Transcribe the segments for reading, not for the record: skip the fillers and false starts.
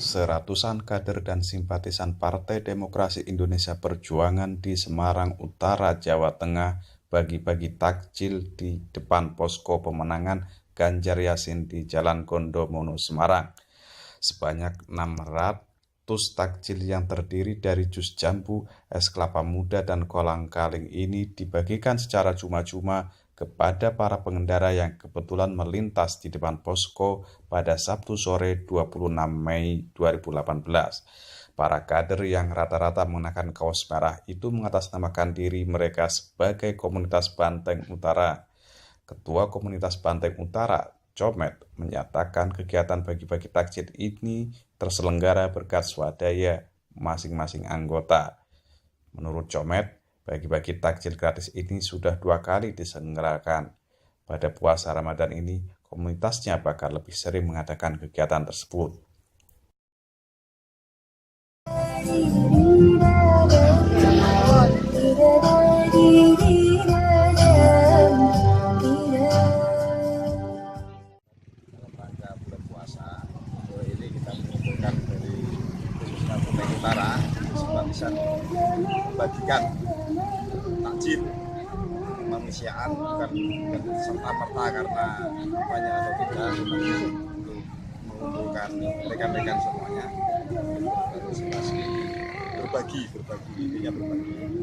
Seratusan kader dan simpatisan Partai Demokrasi Indonesia Perjuangan di Semarang Utara, Jawa Tengah bagi-bagi takjil di depan posko pemenangan Ganjar Yasin di Jalan Gondomono, Semarang. Sebanyak 600 takjil yang terdiri dari jus jambu, es kelapa muda, dan kolang-kaling ini dibagikan secara cuma-cuma kepada para pengendara yang kebetulan melintas di depan posko pada Sabtu sore 26 Mei 2018. Para kader yang rata-rata mengenakan kaos merah itu mengatasnamakan diri mereka sebagai komunitas Banteng Utara. Ketua komunitas Banteng Utara, Comet, menyatakan kegiatan bagi-bagi takjil ini terselenggara berkat swadaya masing-masing anggota. Menurut Comet, bagi-bagi takjil gratis ini sudah 2 kali diselenggarakan. Pada puasa Ramadan ini, komunitasnya bakal lebih sering mengadakan kegiatan tersebut. Dalam rangka bulan puasa, ini kita mengumpulkan dari khususnya Banteng Utara, simpatisan membagikan takjil kemanusiaan, bukan serta-merta karena kampanye atau tidak, untuk mengumpulkan rekan-rekan semuanya, berbagi, intinya berbagi.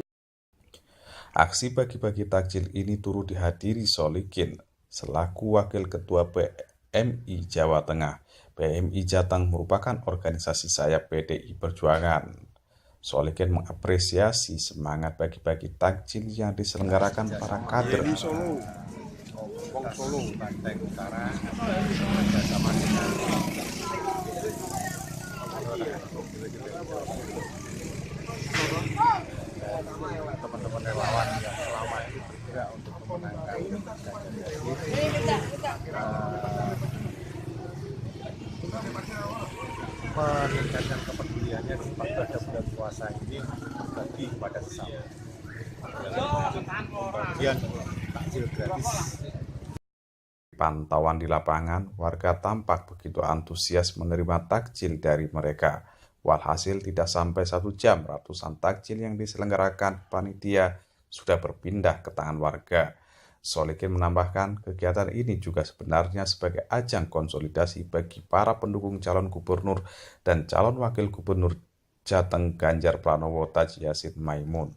Aksi bagi-bagi takjil ini turut dihadiri Solikin selaku Wakil Ketua PMI Jawa Tengah. PMI Jateng merupakan organisasi sayap PDI Perjuangan. Solikin mengapresiasi semangat bagi-bagi takjil yang diselenggarakan para kader. Solo, Banteng Utara, bersama dengan teman-teman relawan yang selama ini bergerak untuk memenangkan meningkatkan kepeduliannya pada bulan puasa ini bagi kepada sesama. Kemudian takjil gratis. Pantauan di lapangan, warga tampak begitu antusias menerima takjil dari mereka. Walhasil tidak sampai 1 jam, ratusan takjil yang diselenggarakan panitia sudah berpindah ke tangan warga. Solikin menambahkan, kegiatan ini juga sebenarnya sebagai ajang konsolidasi bagi para pendukung calon gubernur dan calon wakil gubernur Jateng Ganjar Pranowo Taji Yassin Maimun.